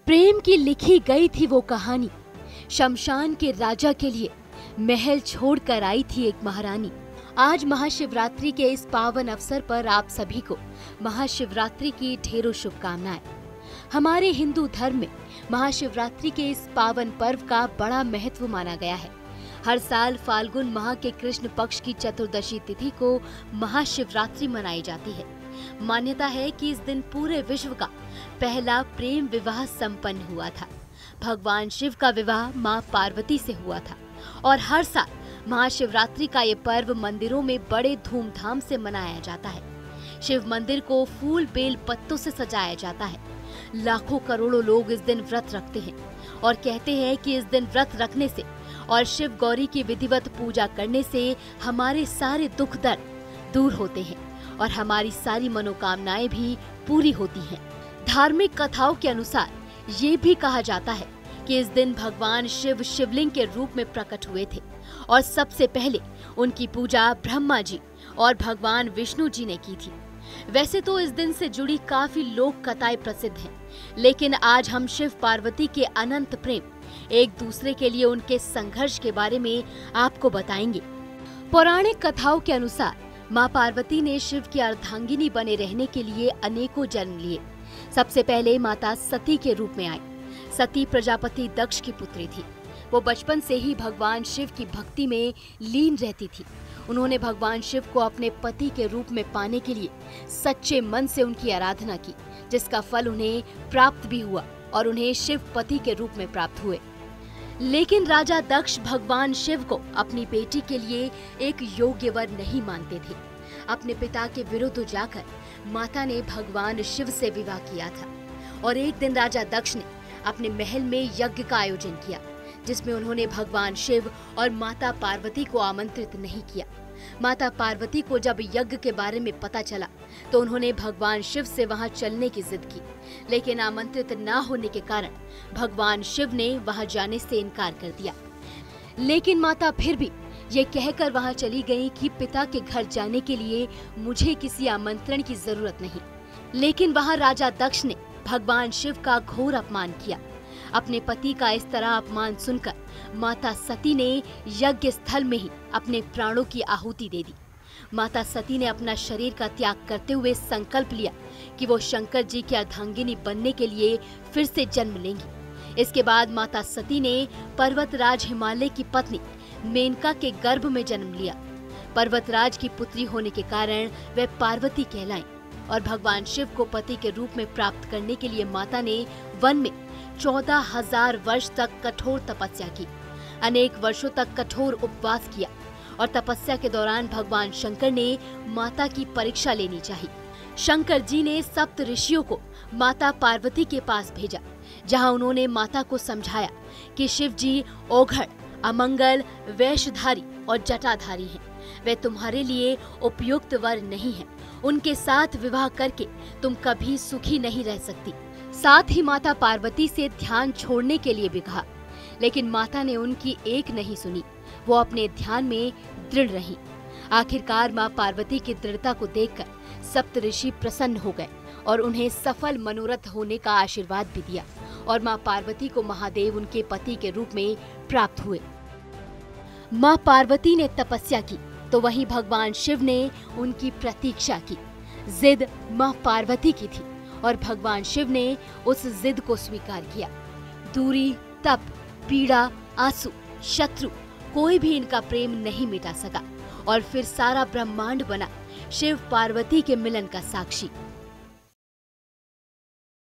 प्रेम की लिखी गई थी वो कहानी। शमशान के राजा के लिए महल छोड़कर आई थी एक महारानी। आज महाशिवरात्रि के इस पावन अवसर पर आप सभी को महाशिवरात्रि की ढेरों शुभकामनाएं। हमारे हिंदू धर्म में महाशिवरात्रि के इस पावन पर्व का बड़ा महत्व माना गया है। हर साल फाल्गुन माह के कृष्ण पक्ष की चतुर्दशी तिथि को महाशिवरात्रि मनाई जाती है। मान्यता है कि इस दिन पूरे विश्व का पहला प्रेम विवाह संपन्न हुआ था। भगवान शिव का विवाह मां पार्वती से हुआ था और हर साल महाशिवरात्रि का ये पर्व मंदिरों में बड़े धूमधाम से मनाया जाता है। शिव मंदिर को फूल बेल पत्तों से सजाया जाता है। लाखों करोड़ों लोग इस दिन व्रत रखते हैं और कहते हैं कि इस दिन व्रत रखने से और शिव गौरी की विधिवत पूजा करने से हमारे सारे दुख दर्द दूर होते हैं और हमारी सारी मनोकामनाएं भी पूरी होती हैं। धार्मिक कथाओं के अनुसार ये भी कहा जाता है कि इस दिन भगवान शिव शिवलिंग के रूप में प्रकट हुए थे और सबसे पहले उनकी पूजा ब्रह्मा जी और भगवान विष्णु जी ने की थी। वैसे तो इस दिन से जुड़ी काफी लोक कथाएं प्रसिद्ध हैं, लेकिन आज हम शिव पार्वती के अनंत प्रेम, एक दूसरे के लिए उनके संघर्ष के बारे में आपको बताएंगे। पौराणिक कथाओं के अनुसार मां पार्वती ने शिव की अर्धांगिनी बने रहने के लिए अनेकों जन्म लिए। सबसे पहले माता सती के रूप में आई। सती प्रजापति दक्ष की पुत्री थी। वो बचपन से ही भगवान शिव की भक्ति में लीन रहती थी। उन्होंने भगवान शिव को अपने पति के रूप में पाने के लिए सच्चे मन से उनकी आराधना की, जिसका फल उन्हें प्राप्त भी हुआ और उन्हें शिव पति के रूप में प्राप्त हुए। लेकिन राजा दक्ष भगवान शिव को अपनी बेटी के लिए एक योग्य वर नहीं मानते थे। अपने पिता के विरुद्ध जाकर माता ने भगवान शिव से विवाह किया था और एक दिन राजा दक्ष ने अपने महल में यज्ञ का आयोजन किया, जिसमें उन्होंने भगवान शिव और माता पार्वती को आमंत्रित नहीं किया। माता पार्वती को जब यज्ञ के बारे में पता चला तो उन्होंने भगवान शिव से वहां चलने की जिद की, लेकिन आमंत्रित न होने के कारण भगवान शिव ने वहां जाने से इनकार कर दिया। लेकिन माता फिर भी ये कहकर वहां चली गई कि पिता के घर जाने के लिए मुझे किसी आमंत्रण की जरूरत नहीं। लेकिन वहां राजा दक्ष ने भगवान शिव का घोर अपमान किया। अपने पति का इस तरह अपमान सुनकर माता सती ने यज्ञ स्थल में ही अपने प्राणों की आहुति दे दी। माता सती ने अपना शरीर का त्याग करते हुए संकल्प लिया कि वो शंकर जी की अर्धांगिनी बनने के लिए फिर से जन्म लेंगी। इसके बाद माता सती ने पर्वतराज हिमालय की पत्नी मेनका के गर्भ में जन्म लिया। पर्वतराज की पुत्री होने के कारण वे पार्वती कहलाईं और भगवान शिव को पति के रूप में प्राप्त करने के लिए माता ने वन में 14,000 वर्ष तक कठोर तपस्या की। अनेक वर्षों तक कठोर उपवास किया और तपस्या के दौरान भगवान शंकर ने माता की परीक्षा लेनी चाहिए। शंकर जी ने सप्त ऋषियों को माता पार्वती के पास भेजा, जहां उन्होंने माता को समझाया कि शिव जी औघड़, अमंगल, वेशधारी और जटाधारी हैं। वे तुम्हारे लिए उपयुक्त वर नहीं हैं। उनके साथ विवाह करके तुम कभी सुखी नहीं रह सकती। साथ ही माता पार्वती से ध्यान छोड़ने के लिए भी कहा, लेकिन माता ने उनकी एक नहीं सुनी। वो अपने ध्यान में दृढ़ रहीं। आखिरकार मां पार्वती की दृढ़ता को देखकर सप्त ऋषि प्रसन्न हो गए और उन्हें सफल मनोरथ होने का आशीर्वाद भी दिया और मां पार्वती को महादेव उनके पति के रूप में प्राप्त हुए। मां पार्वती ने तपस्या की तो वहीं भगवान शिव ने उनकी प्रतीक्षा की। जिद मां पार्वती की थी और भगवान शिव ने उस जिद को स्वीकार किया। दूरी, तप, पीड़ा, आंसू, शत्रु, कोई भी इनका प्रेम नहीं मिटा सका और फिर सारा ब्रह्मांड बना शिव पार्वती के मिलन का साक्षी।